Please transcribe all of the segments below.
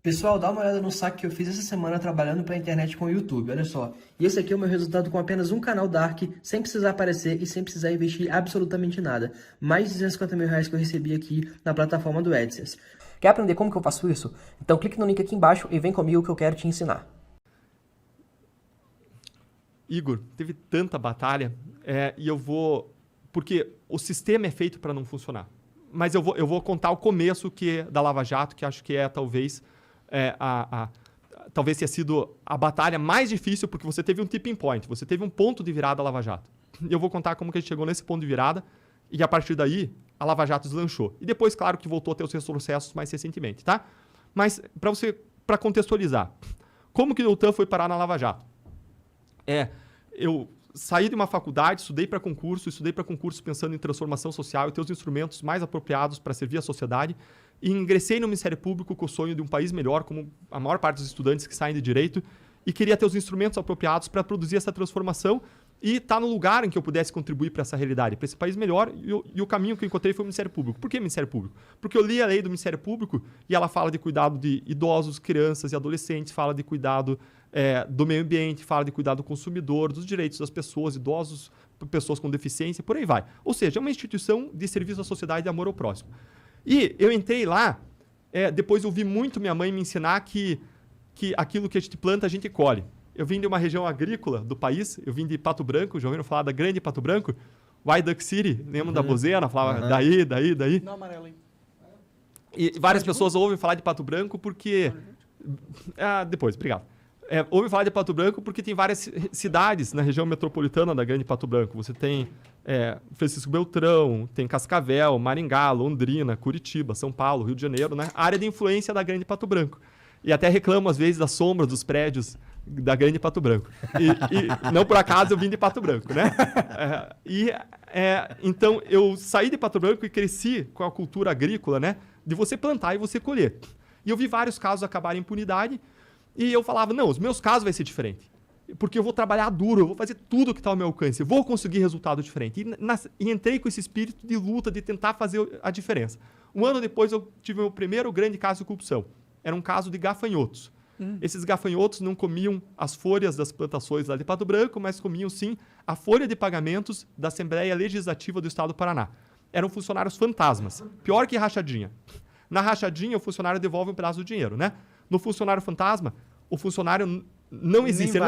Pessoal, dá uma olhada no saque que eu fiz essa semana trabalhando para a internet com o YouTube, olha só. E esse aqui é o meu resultado com apenas um canal Dark, sem precisar aparecer e sem precisar investir absolutamente nada. Mais de 250 mil reais que eu recebi aqui na plataforma do AdSense. Quer aprender como que eu faço isso? Então clique no link aqui embaixo e vem comigo que eu quero te ensinar. Igor, teve tanta batalha e eu vou... Porque o sistema é feito para não funcionar. Mas eu vou contar o começo da Lava Jato, que acho que talvez talvez tenha sido a batalha mais difícil, porque você teve um tipping point, você teve um ponto de virada da Lava Jato. E eu vou contar como que a gente chegou nesse ponto de virada e a partir daí a Lava Jato deslanchou. E depois, claro, que voltou a ter os seus processos mais recentemente, tá? Mas para contextualizar, como que o Deltan foi parar na Lava Jato? Eu saí de uma faculdade, estudei para concurso pensando em transformação social e ter os instrumentos mais apropriados para servir a sociedade. E ingressei no Ministério Público com o sonho de um país melhor, como a maior parte dos estudantes que saem de direito, e queria ter os instrumentos apropriados para produzir essa transformação e estar no lugar em que eu pudesse contribuir para essa realidade, para esse país melhor. E o caminho que eu encontrei foi o Ministério Público. Por que Ministério Público? Porque eu li a lei do Ministério Público e ela fala de cuidado de idosos, crianças e adolescentes, fala de cuidado do meio ambiente, fala de cuidado do consumidor, dos direitos das pessoas, idosos, pessoas com deficiência, por aí vai. Ou seja, é uma instituição de serviço à sociedade e de amor ao próximo. E eu entrei lá, depois eu ouvi muito minha mãe me ensinar que aquilo que a gente planta, a gente colhe. Eu vim de uma região agrícola do país, eu vim de Pato Branco, já ouviram falar da grande Pato Branco? White Duck City, lembram da Bozena? Falava daí. Não, amarelo, hein? E várias pessoas ouvem falar de Pato Branco porque... depois, obrigado. Ouve falar de Pato Branco porque tem várias cidades na região metropolitana da grande Pato Branco. Você tem Francisco Beltrão, tem Cascavel, Maringá, Londrina, Curitiba, São Paulo, Rio de Janeiro, né? Área de influência da grande Pato Branco. E até reclamo, às vezes, da sombra dos prédios da grande Pato Branco. E não por acaso eu vim de Pato Branco, né? Então, eu saí de Pato Branco e cresci com a cultura agrícola, né? De você plantar e você colher. E eu vi vários casos acabarem em impunidade. E eu falava, não, os meus casos vai ser diferente. Porque eu vou trabalhar duro, eu vou fazer tudo que está ao meu alcance, eu vou conseguir resultado diferente. E entrei com esse espírito de luta, de tentar fazer a diferença. Um ano depois eu tive o meu primeiro grande caso de corrupção. Era um caso de gafanhotos. Esses gafanhotos não comiam as folhas das plantações lá de Pato Branco, mas comiam sim a folha de pagamentos da Assembleia Legislativa do Estado do Paraná. Eram funcionários fantasmas. Pior que rachadinha. Na rachadinha, o funcionário devolve um pedaço do dinheiro, né? No funcionário fantasma, o funcionário não existe, ele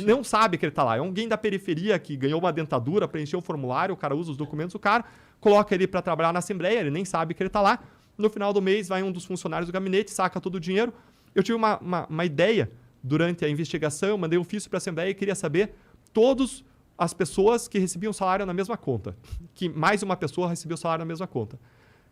não sabe que ele está lá. É alguém da periferia que ganhou uma dentadura, preencheu o formulário, o cara usa os documentos, o cara coloca ele para trabalhar na Assembleia, ele nem sabe que ele está lá. No final do mês, vai um dos funcionários do gabinete, saca todo o dinheiro. Eu tive uma ideia durante a investigação, eu mandei um ofício para a Assembleia e queria saber todas as pessoas que recebiam salário na mesma conta, que mais uma pessoa recebeu salário na mesma conta.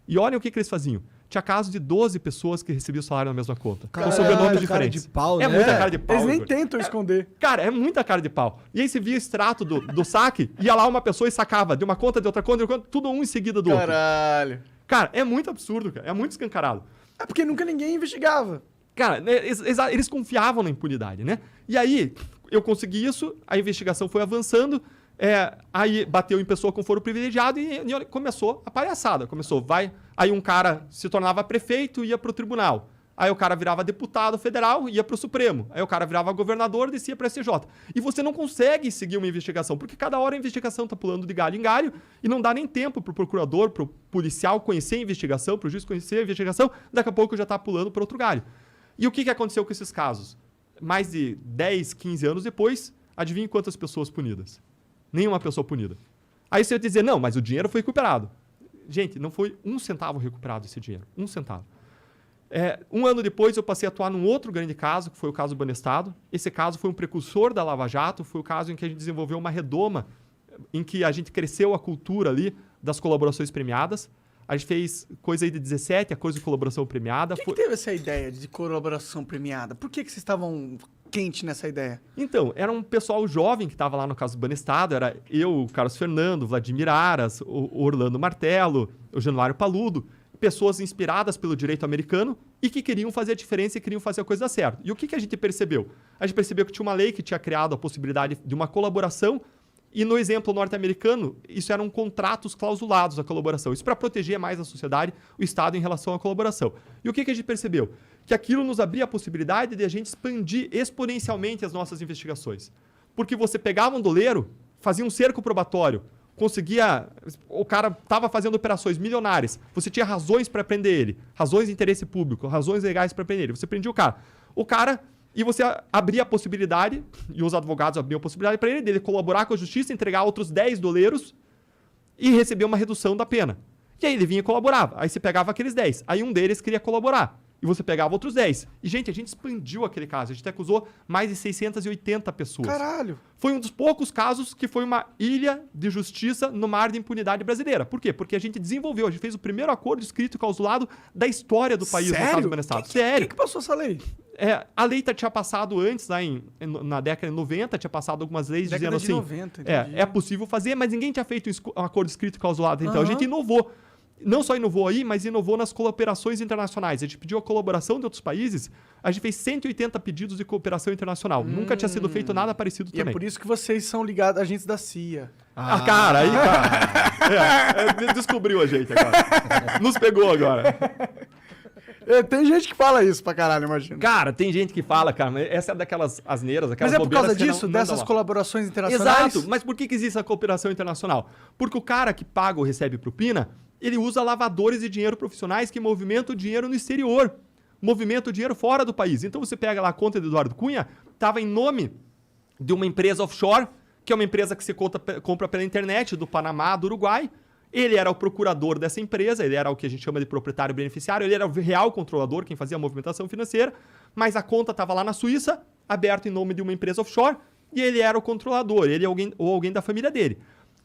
E olha o que eles faziam. Tinha caso de 12 pessoas que recebiam salário na mesma conta. Com sobrenomes diferentes. Cara de pau, né? Muita cara de pau. Eles nem Igor. tentam esconder. Cara, é muita cara de pau. E aí você via o extrato do saque, ia lá uma pessoa e sacava de uma conta, de outra conta, tudo um em seguida do outro. Caralho. Cara, é muito absurdo, cara. É muito escancarado. É porque nunca ninguém investigava. Cara, eles confiavam na impunidade, né? E aí, eu consegui isso, a investigação foi avançando, aí bateu em pessoa com foro privilegiado e começou a palhaçada. Aí um cara se tornava prefeito e ia pro tribunal. Aí o cara virava deputado federal e ia pro Supremo. Aí o cara virava governador e descia pra STJ. E você não consegue seguir uma investigação, porque cada hora a investigação tá pulando de galho em galho e não dá nem tempo pro procurador, pro policial conhecer a investigação, pro juiz conhecer a investigação, daqui a pouco já tá pulando para outro galho. E o que aconteceu com esses casos? Mais de 10, 15 anos depois, adivinhe quantas pessoas punidas? Nenhuma pessoa punida. Aí você vai dizer, não, mas o dinheiro foi recuperado. Gente, não foi um centavo recuperado esse dinheiro. Um centavo. Um ano depois, eu passei a atuar num outro grande caso, que foi o caso Banestado. Esse caso foi um precursor da Lava Jato, foi o caso em que a gente desenvolveu uma redoma, em que a gente cresceu a cultura ali das colaborações premiadas. A gente fez coisa aí de 17, a coisa de colaboração premiada. Quem que teve essa ideia de colaboração premiada? Por que vocês estavam quente nessa ideia? Então, era um pessoal jovem que estava lá no caso do Banestado. Era eu, o Carlos Fernando, o Vladimir Aras, o Orlando Martello, o Januário Paludo. Pessoas inspiradas pelo direito americano e que queriam fazer a diferença e queriam fazer a coisa certa. E o que a gente percebeu? A gente percebeu que tinha uma lei que tinha criado a possibilidade de uma colaboração e no exemplo norte-americano, isso eram contratos clausulados, a colaboração. Isso para proteger mais a sociedade, o Estado em relação à colaboração. E o que a gente percebeu? que aquilo nos abria a possibilidade de a gente expandir exponencialmente as nossas investigações. Porque você pegava um doleiro, fazia um cerco probatório, conseguia... O cara estava fazendo operações milionárias, você tinha razões para prender ele, razões de interesse público, razões legais para prender ele. Você prendia o cara. E você abria a possibilidade, e os advogados abriam a possibilidade para ele, dele colaborar com a justiça, entregar outros 10 doleiros e receber uma redução da pena. E aí ele vinha e colaborava. Aí você pegava aqueles 10. Aí um deles queria colaborar. E você pegava outros 10. E, gente, a gente expandiu aquele caso. A gente acusou mais de 680 pessoas. Caralho! Foi um dos poucos casos que foi uma ilha de justiça no mar de impunidade brasileira. Por quê? Porque a gente desenvolveu, a gente fez o primeiro acordo escrito e clausulado da história do país no caso do Banestado. Sério? Quem que passou essa lei? A lei tinha passado antes, lá na década de 90, tinha passado algumas leis dizendo assim... 90, é possível fazer, mas ninguém tinha feito um acordo escrito e clausulado. Então a gente inovou. Não só inovou aí, mas inovou nas cooperações internacionais. A gente pediu a colaboração de outros países. A gente fez 180 pedidos de cooperação internacional. Nunca tinha sido feito nada parecido também. E é por isso que vocês são ligados a agentes da CIA. Cara, aí, cara. Descobriu a gente agora. Nos pegou agora. Tem gente que fala isso pra caralho, imagina. Cara, tem gente que fala, cara, mas essa é daquelas asneiras, aquelas Mas é por causa bobeiras disso, não dessas dá lá. colaborações internacionais? Exato, mas por que existe a cooperação internacional? Porque o cara que paga ou recebe propina, ele usa lavadores de dinheiro profissionais que movimentam o dinheiro no exterior, movimentam o dinheiro fora do país. Então você pega lá a conta do Eduardo Cunha, estava em nome de uma empresa offshore, que é uma empresa que se compra pela internet, do Panamá, do Uruguai. Ele era o procurador dessa empresa, ele era o que a gente chama de proprietário beneficiário, ele era o real controlador, quem fazia a movimentação financeira, mas a conta estava lá na Suíça, aberta em nome de uma empresa offshore, e ele era o controlador, ele ou alguém da família dele.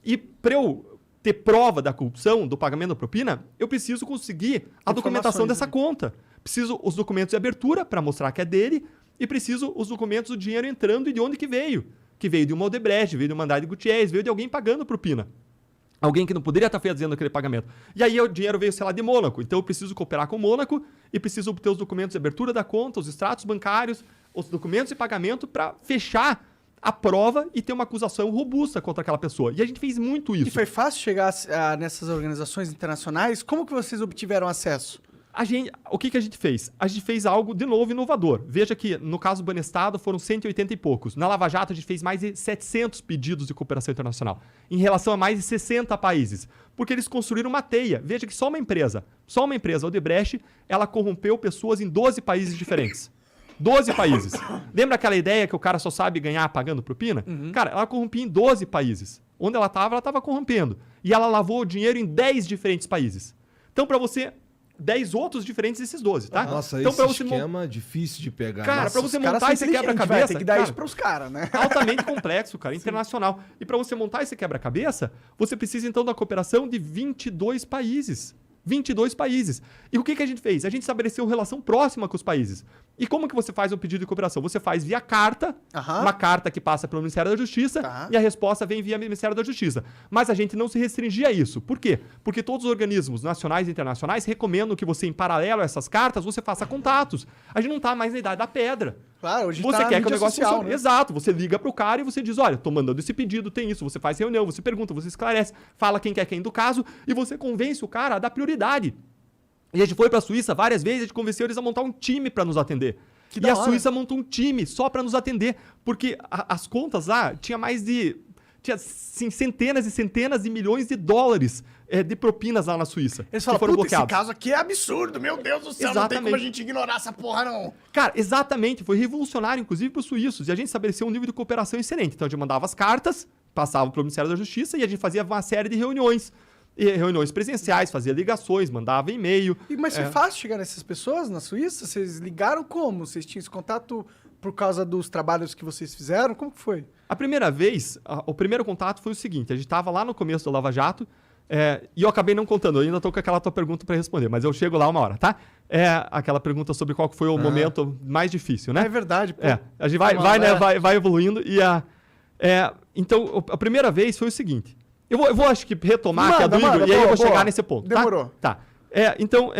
E para eu ter prova da corrupção, do pagamento da propina, eu preciso conseguir a documentação dessa conta. Preciso os documentos de abertura para mostrar que é dele, e preciso os documentos do dinheiro entrando e de onde que veio. Que veio de uma Odebrecht, veio de uma Andrade Gutierrez, veio de alguém pagando propina. Alguém que não poderia estar fazendo aquele pagamento. E aí o dinheiro veio, sei lá, de Mônaco. Então eu preciso cooperar com o Mônaco e preciso obter os documentos de abertura da conta, os extratos bancários, os documentos de pagamento para fechar a prova e ter uma acusação robusta contra aquela pessoa. E a gente fez muito isso. E foi fácil chegar nessas organizações internacionais? Como que vocês obtiveram acesso? O que a gente fez? A gente fez algo, de novo, inovador. Veja que, no caso do Banestado, foram 180 e poucos. Na Lava Jato, a gente fez mais de 700 pedidos de cooperação internacional, em relação a mais de 60 países. Porque eles construíram uma teia. Veja que só uma empresa, a Odebrecht, ela corrompeu pessoas em 12 países diferentes. 12 países. Lembra aquela ideia que o cara só sabe ganhar pagando propina? Cara, ela corrompia em 12 países. Onde ela estava corrompendo. E ela lavou o dinheiro em 10 diferentes países. Então, para você... 10 outros diferentes desses 12, tá? Nossa, então, esse esquema é difícil de pegar. Cara, pra você montar esse Vai quebra-cabeça... ter que dar isso pros caras, né? Altamente complexo, cara, internacional. E para você montar esse quebra-cabeça, você precisa, então, da cooperação de 22 países. 22 países. E o que a gente fez? A gente estabeleceu relação próxima com os países. E como que você faz um pedido de cooperação? Você faz via carta, uma carta que passa pelo Ministério da Justiça, e a resposta vem via Ministério da Justiça. Mas a gente não se restringia a isso. Por quê? Porque todos os organismos nacionais e internacionais recomendam que você, em paralelo a essas cartas, você faça contatos. A gente não está mais na idade da pedra. Claro, hoje você quer que o negócio funcione. Né? Exato. Você liga pro cara e você diz, olha, tô mandando esse pedido, tem isso. Você faz reunião, você pergunta, você esclarece, fala quem quer quem do caso e você convence o cara a dar prioridade. E a gente foi pra Suíça várias vezes, a gente convenceu eles a montar um time para nos atender. E a Suíça montou um time só para nos atender, porque as contas lá tinha assim, centenas e centenas de milhões de dólares de propinas lá na Suíça. Eles falam, foram puta, bloqueados. esse caso aqui é absurdo, meu Deus do céu, não tem como a gente ignorar essa porra, não. Cara, exatamente, foi revolucionário, inclusive, para os suíços, e a gente estabeleceu um nível de cooperação excelente. Então a gente mandava as cartas, passava para o Ministério da Justiça e a gente fazia uma série de reuniões. Reuniões presenciais, fazia ligações, mandava e-mail. Mas foi fácil chegar nessas pessoas na Suíça? Vocês ligaram como? Vocês tinham esse contato por causa dos trabalhos que vocês fizeram? Como que foi? A primeira vez, o primeiro contato foi o seguinte, a gente estava lá no começo do Lava Jato, e eu acabei não contando, eu ainda estou com aquela tua pergunta para responder, mas eu chego lá uma hora, tá? Aquela pergunta sobre qual foi o momento mais difícil, né? É verdade, pô. A gente vai evoluindo então, a primeira vez foi o seguinte, eu vou acho que retomar aqui a do Igor, e aí eu vou chegar nesse ponto, Demorou. Tá. Então,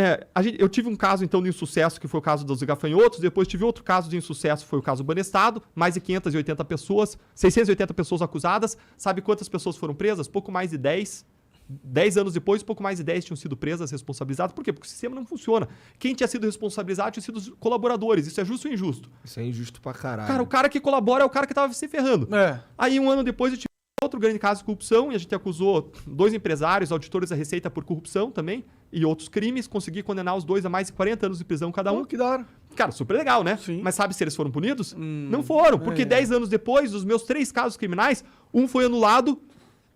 eu tive um caso, então, de insucesso, que foi o caso dos gafanhotos, depois tive outro caso de insucesso, foi o caso do Banestado, mais de 580 pessoas, 680 pessoas acusadas, sabe quantas pessoas foram presas? Pouco mais de 10. 10 anos depois, pouco mais de 10 tinham sido presas, responsabilizadas. Por quê? Porque o sistema não funciona. Quem tinha sido responsabilizado tinha sido os colaboradores. Isso é justo ou injusto? Isso é injusto pra caralho. Cara, o cara que colabora é o cara que tava se ferrando. É. Aí, um ano depois, eu tive outro grande caso de corrupção e a gente acusou 2 empresários, auditores da Receita por corrupção também e outros crimes. Consegui condenar os 2 a mais de 40 anos de prisão cada um. Que da hora. Cara, super legal, né? Sim. Mas sabe se eles foram punidos? Não foram, porque 10 anos depois, dos meus 3 casos criminais, um foi anulado,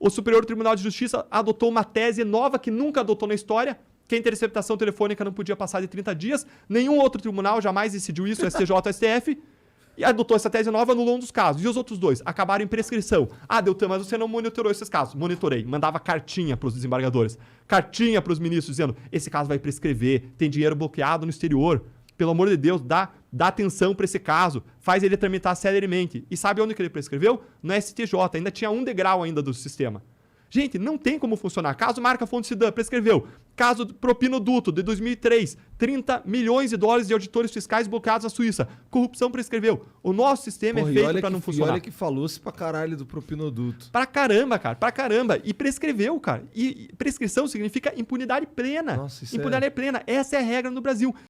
o Superior Tribunal de Justiça adotou uma tese nova que nunca adotou na história, que a interceptação telefônica não podia passar de 30 dias, nenhum outro tribunal jamais decidiu isso, STJ ou STF, e adotou essa tese nova, anulou um dos casos. E os outros 2 acabaram em prescrição. Ah, Deltan, mas você não monitorou esses casos. Monitorei. Mandava cartinha para os desembargadores. Cartinha para os ministros dizendo, esse caso vai prescrever, tem dinheiro bloqueado no exterior. Pelo amor de Deus, dá atenção para esse caso. Faz ele tramitar celeremente. E sabe onde que ele prescreveu? No STJ. Ainda tinha um degrau ainda do sistema. Gente, não tem como funcionar. Caso Marca Fonte Sidan, prescreveu. Caso Propinoduto, de 2003, 30 milhões de dólares de auditores fiscais bloqueados na Suíça. Corrupção prescreveu. O nosso sistema é feito para não funcionar. E olha que falou-se pra caralho do propinoduto. Pra caramba, cara. Pra caramba. E prescreveu, cara. E prescrição significa impunidade plena. Nossa, isso impunidade plena. Essa é a regra no Brasil.